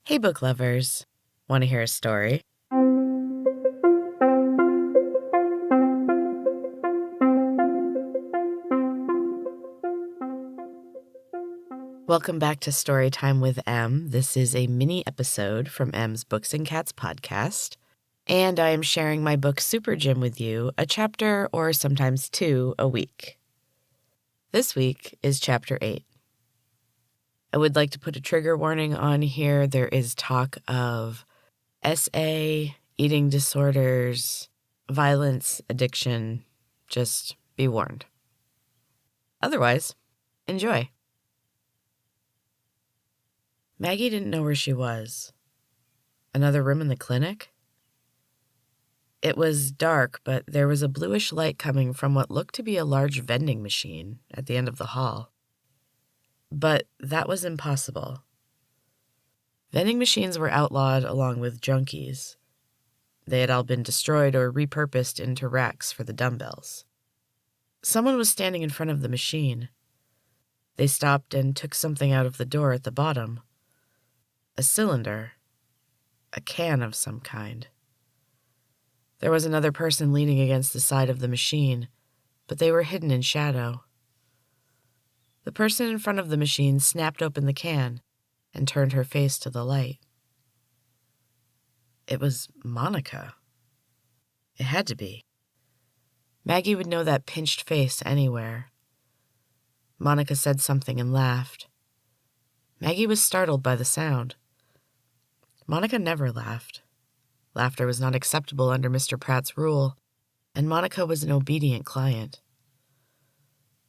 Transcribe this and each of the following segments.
Hey, book lovers. Want to hear a story? Welcome back to Storytime with Em. This is a mini episode from Em's Books and Cats podcast, and I am sharing my book SuperGym with you, a chapter or sometimes two a week. This week is Chapter 8. I would like to put a trigger warning on here. There is talk of SA, eating disorders, violence, addiction. Just be warned. Otherwise, enjoy. Maggie didn't know where she was. Another room in the clinic? It was dark, but there was a bluish light coming from what looked to be a large vending machine at the end of the hall. But that was impossible. Vending machines were outlawed along with junkies. They had all been destroyed or repurposed into racks for the dumbbells. Someone was standing in front of the machine. They stopped and took something out of the door at the bottom. A cylinder. A can of some kind. There was another person leaning against the side of the machine, but they were hidden in shadow. The person in front of the machine snapped open the can and turned her face to the light. It was Monica. It had to be. Maggie would know that pinched face anywhere. Monica said something and laughed. Maggie was startled by the sound. Monica never laughed. Laughter was not acceptable under Mr. Pratt's rule, and Monica was an obedient client.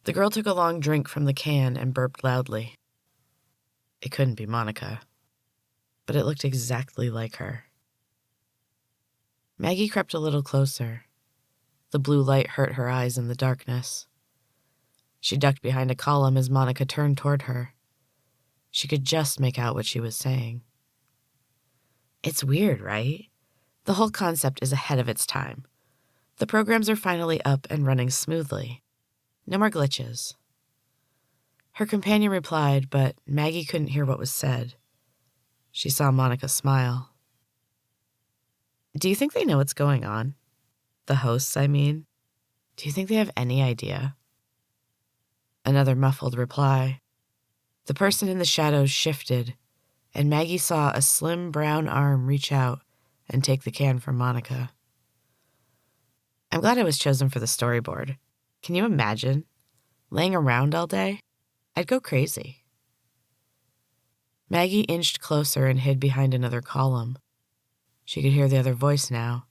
The girl took a long drink from the can and burped loudly. It couldn't be Monica, but it looked exactly like her. Maggie crept a little closer. The blue light hurt her eyes in the darkness. She ducked behind a column as Monica turned toward her. She could just make out what she was saying. It's weird, right? The whole concept is ahead of its time. The programs are finally up and running smoothly. No more glitches. Her companion replied, but Maggie couldn't hear what was said. She saw Monica smile. Do you think they know what's going on? The hosts, I mean. Do you think they have any idea? Another muffled reply. The person in the shadows shifted, and Maggie saw a slim brown arm reach out and take the can from Monica. I'm glad I was chosen for the storyboard. Can you imagine? Laying around all day? I'd go crazy. Maggie inched closer and hid behind another column. She could hear the other voice now.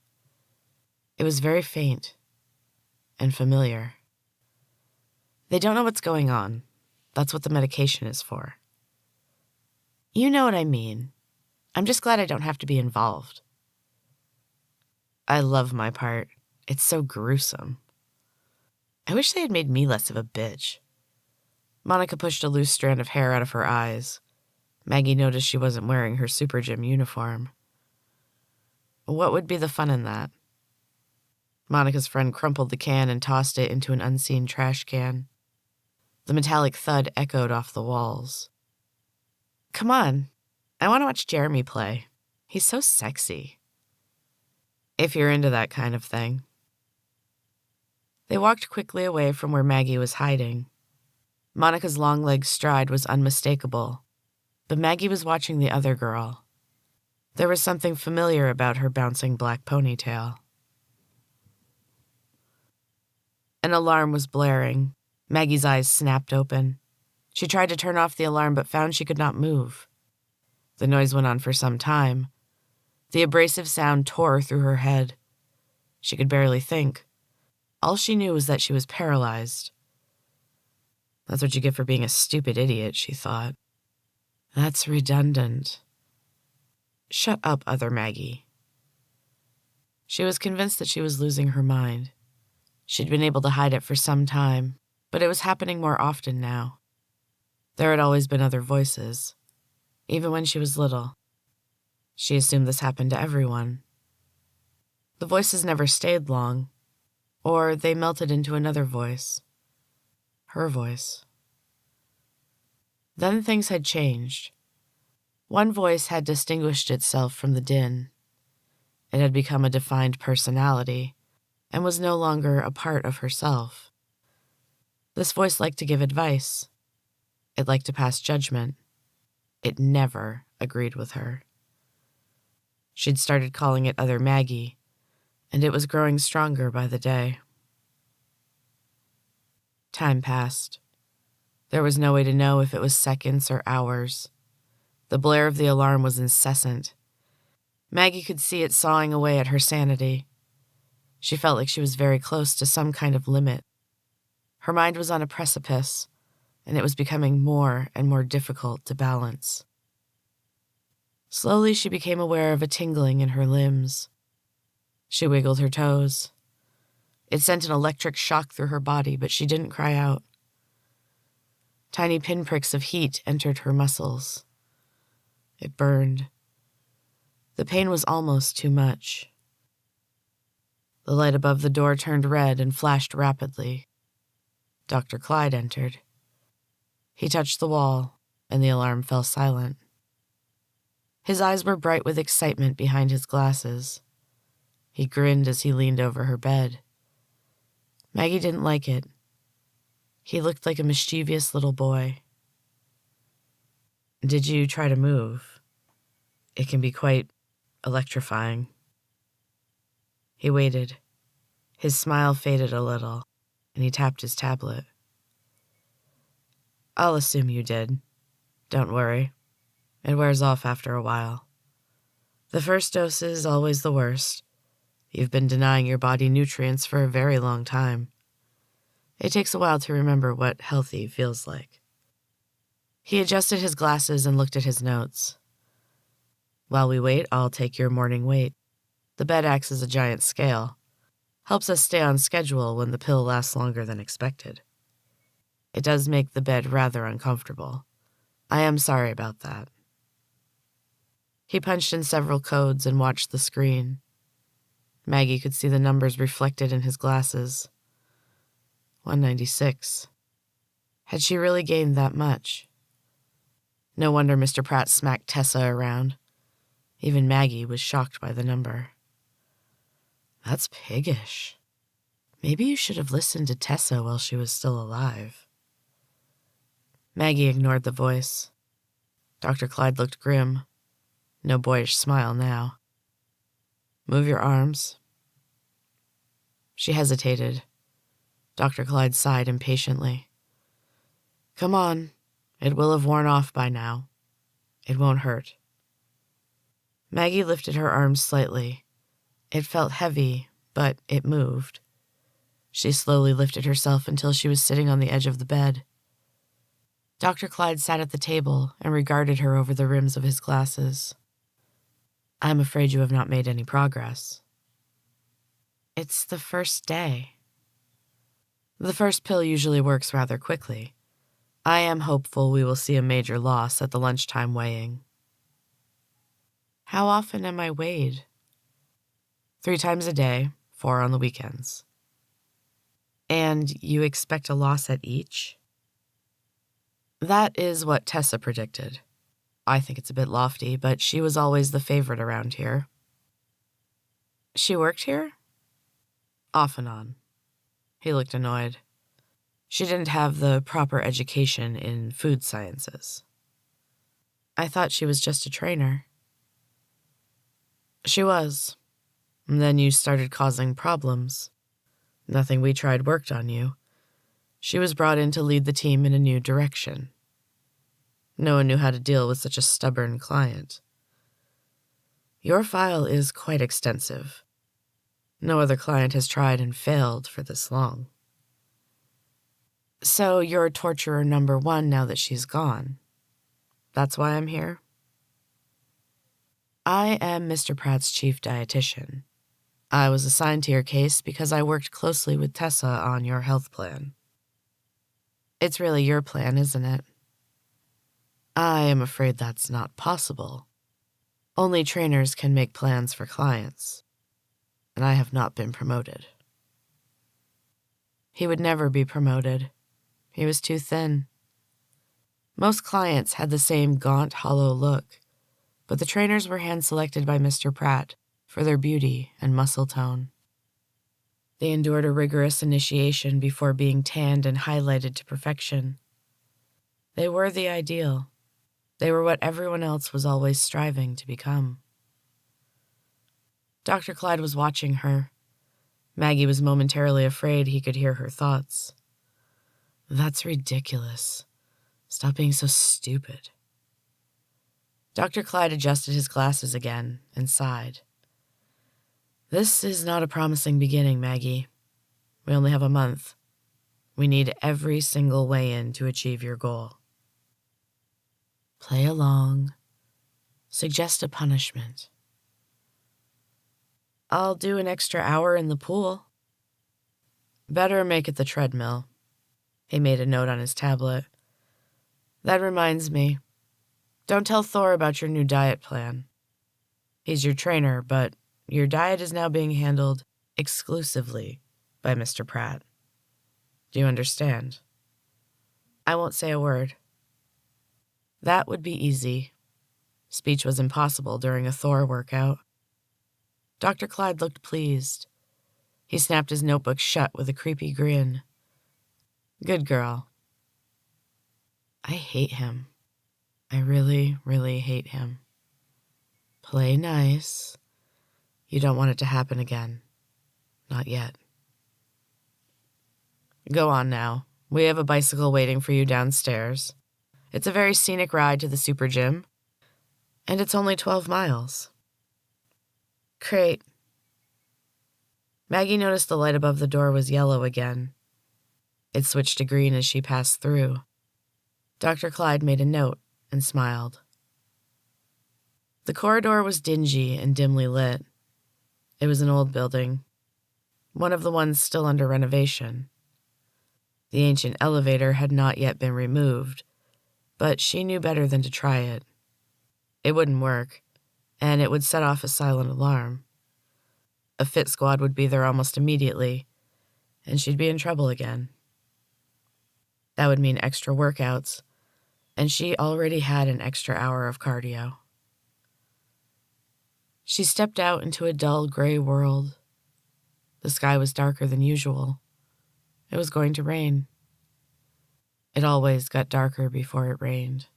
It was very faint and familiar. They don't know what's going on. That's what the medication is for. You know what I mean. I'm just glad I don't have to be involved. I love my part. It's so gruesome. I wish they had made me less of a bitch. Monica pushed a loose strand of hair out of her eyes. Maggie noticed she wasn't wearing her SuperGym uniform. What would be the fun in that? Monica's friend crumpled the can and tossed it into an unseen trash can. The metallic thud echoed off the walls. Come on, I want to watch Jeremy play. He's so sexy. If you're into that kind of thing. They walked quickly away from where Maggie was hiding. Monica's long-legged stride was unmistakable, but Maggie was watching the other girl. There was something familiar about her bouncing black ponytail. An alarm was blaring. Maggie's eyes snapped open. She tried to turn off the alarm but found she could not move. The noise went on for some time. The abrasive sound tore through her head. She could barely think. All she knew was that she was paralyzed. That's what you get for being a stupid idiot, she thought. That's redundant. Shut up, other Maggie. She was convinced that she was losing her mind. She'd been able to hide it for some time, but it was happening more often now. There had always been other voices, even when she was little. She assumed this happened to everyone. The voices never stayed long, or they melted into another voice. Her voice. Then things had changed. One voice had distinguished itself from the din. It had become a defined personality and was no longer a part of herself. This voice liked to give advice. It liked to pass judgment. It never agreed with her. She'd started calling it Other Maggie, and it was growing stronger by the day. Time passed. There was no way to know if it was seconds or hours. The blare of the alarm was incessant. Maggie could see it sawing away at her sanity. She felt like she was very close to some kind of limit. Her mind was on a precipice, and it was becoming more and more difficult to balance. Slowly, she became aware of a tingling in her limbs. She wiggled her toes. It sent an electric shock through her body, but she didn't cry out. Tiny pinpricks of heat entered her muscles. It burned. The pain was almost too much. The light above the door turned red and flashed rapidly. Dr. Clyde entered. He touched the wall, and the alarm fell silent. His eyes were bright with excitement behind his glasses. He grinned as he leaned over her bed. Maggie didn't like it. He looked like a mischievous little boy. "Did you try to move? It can be quite electrifying." He waited. His smile faded a little, and he tapped his tablet. "I'll assume you did. Don't worry. It wears off after a while. The first dose is always the worst. You've been denying your body nutrients for a very long time. It takes a while to remember what healthy feels like." He adjusted his glasses and looked at his notes. "While we wait, I'll take your morning weight. The bed acts as a giant scale. Helps us stay on schedule when the pill lasts longer than expected. It does make the bed rather uncomfortable. I am sorry about that." He punched in several codes and watched the screen. Maggie could see the numbers reflected in his glasses. 196. Had she really gained that much? No wonder Mr. Pratt smacked Tessa around. Even Maggie was shocked by the number. "That's piggish. Maybe you should have listened to Tessa while she was still alive." Maggie ignored the voice. Dr. Clyde looked grim. No boyish smile now. "Move your arms." She hesitated. Dr. Clyde sighed impatiently. "Come on. It will have worn off by now. It won't hurt." Maggie lifted her arms slightly. It felt heavy, but it moved. She slowly lifted herself until she was sitting on the edge of the bed. Dr. Clyde sat at the table and regarded her over the rims of his glasses. "I'm afraid you have not made any progress." "It's the first day." "The first pill usually works rather quickly. I am hopeful we will see a major loss at the lunchtime weighing." "How often am I weighed?" 3 times a day, 4 on the weekends." "And you expect a loss at each?" "That is what Tessa predicted. I think it's a bit lofty, but she was always the favorite around here." "She worked here?" "Off and on." He looked annoyed. "She didn't have the proper education in food sciences." "I thought she was just a trainer." "She was. And then you started causing problems. Nothing we tried worked on you. She was brought in to lead the team in a new direction. No one knew how to deal with such a stubborn client. Your file is quite extensive. No other client has tried and failed for this long." "So you're torturer number 1 now that she's gone. That's why I'm here?" "I am Mr. Pratt's chief dietitian. I was assigned to your case because I worked closely with Tessa on your health plan." "It's really your plan, isn't it?" "I am afraid that's not possible. Only trainers can make plans for clients, and I have not been promoted." He would never be promoted. He was too thin. Most clients had the same gaunt, hollow look, but the trainers were hand-selected by Mr. Pratt for their beauty and muscle tone. They endured a rigorous initiation before being tanned and highlighted to perfection. They were the ideal. They were what everyone else was always striving to become. Dr. Clyde was watching her. Maggie was momentarily afraid he could hear her thoughts. That's ridiculous. Stop being so stupid. Dr. Clyde adjusted his glasses again and sighed. This is not a promising beginning, Maggie. We only have a month. We need every single weigh-in to achieve your goal. Play along. Suggest a punishment. I'll do an extra hour in the pool. Better make it the treadmill. He made a note on his tablet. That reminds me. Don't tell Thor about your new diet plan. He's your trainer, but your diet is now being handled exclusively by Mr. Pratt. Do you understand? I won't say a word. That would be easy. Speech was impossible during a Thor workout. Dr. Clyde looked pleased. He snapped his notebook shut with a creepy grin. Good girl. I hate him. I really, really hate him. Play nice. You don't want it to happen again. Not yet. Go on now. We have a bicycle waiting for you downstairs. It's a very scenic ride to the SuperGym, and it's only 12 miles. Great. Maggie noticed the light above the door was yellow again. It switched to green as she passed through. Dr. Clyde made a note and smiled. The corridor was dingy and dimly lit. It was an old building, one of the ones still under renovation. The ancient elevator had not yet been removed, but she knew better than to try it. It wouldn't work, and it would set off a silent alarm. A fit squad would be there almost immediately, and she'd be in trouble again. That would mean extra workouts, and she already had an extra hour of cardio. She stepped out into a dull gray world. The sky was darker than usual. It was going to rain. It always got darker before it rained.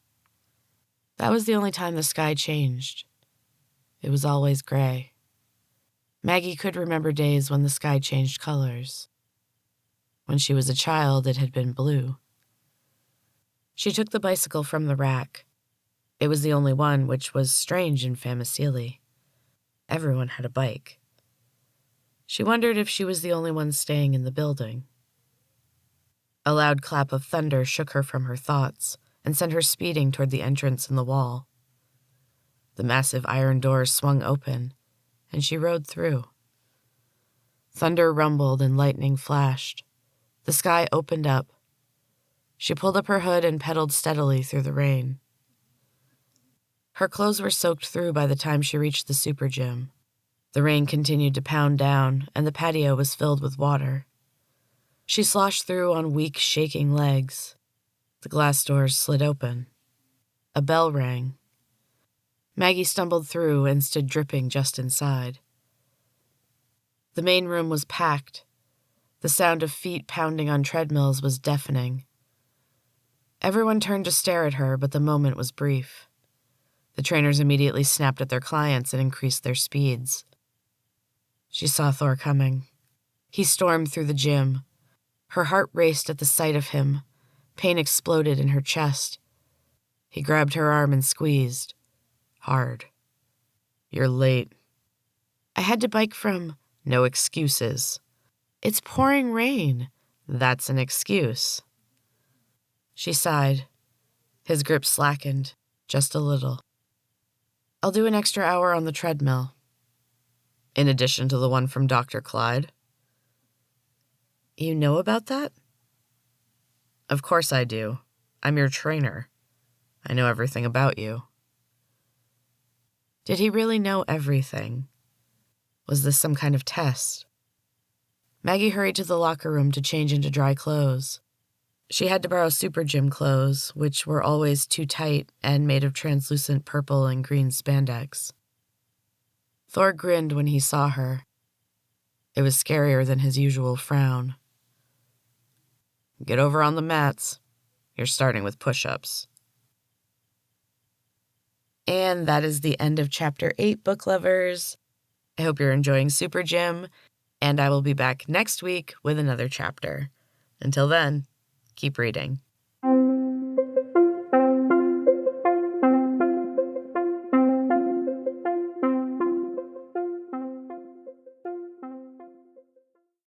That was the only time the sky changed. It was always gray. Maggie could remember days when the sky changed colors. When she was a child, it had been blue. She took the bicycle from the rack. It was the only one, which was strange in Famicili. Everyone had a bike. She wondered if she was the only one staying in the building. A loud clap of thunder shook her from her thoughts and sent her speeding toward the entrance in the wall. The massive iron doors swung open, and she rode through. Thunder rumbled and lightning flashed. The sky opened up. She pulled up her hood and pedaled steadily through the rain. Her clothes were soaked through by the time she reached the SuperGym. The rain continued to pound down, and the patio was filled with water. She sloshed through on weak, shaking legs. The glass doors slid open. A bell rang. Maggie stumbled through and stood dripping just inside. The main room was packed. The sound of feet pounding on treadmills was deafening. Everyone turned to stare at her, but the moment was brief. The trainers immediately snapped at their clients and increased their speeds. She saw Thor coming. He stormed through the gym. Her heart raced at the sight of him. Pain exploded in her chest. He grabbed her arm and squeezed. Hard. You're late. I had to bike from... No excuses. It's pouring rain. That's an excuse. She sighed. His grip slackened, just a little. I'll do an extra hour on the treadmill. In addition to the one from Dr. Clyde. You know about that? Of course I do. I'm your trainer. I know everything about you. Did he really know everything? Was this some kind of test? Maggie hurried to the locker room to change into dry clothes. She had to borrow SuperGym clothes, which were always too tight and made of translucent purple and green spandex. Thor grinned when he saw her. It was scarier than his usual frown. Get over on the mats. You're starting with push-ups. And that is the end of Chapter 8, book lovers. I hope you're enjoying SuperGym, and I will be back next week with another chapter. Until then, keep reading.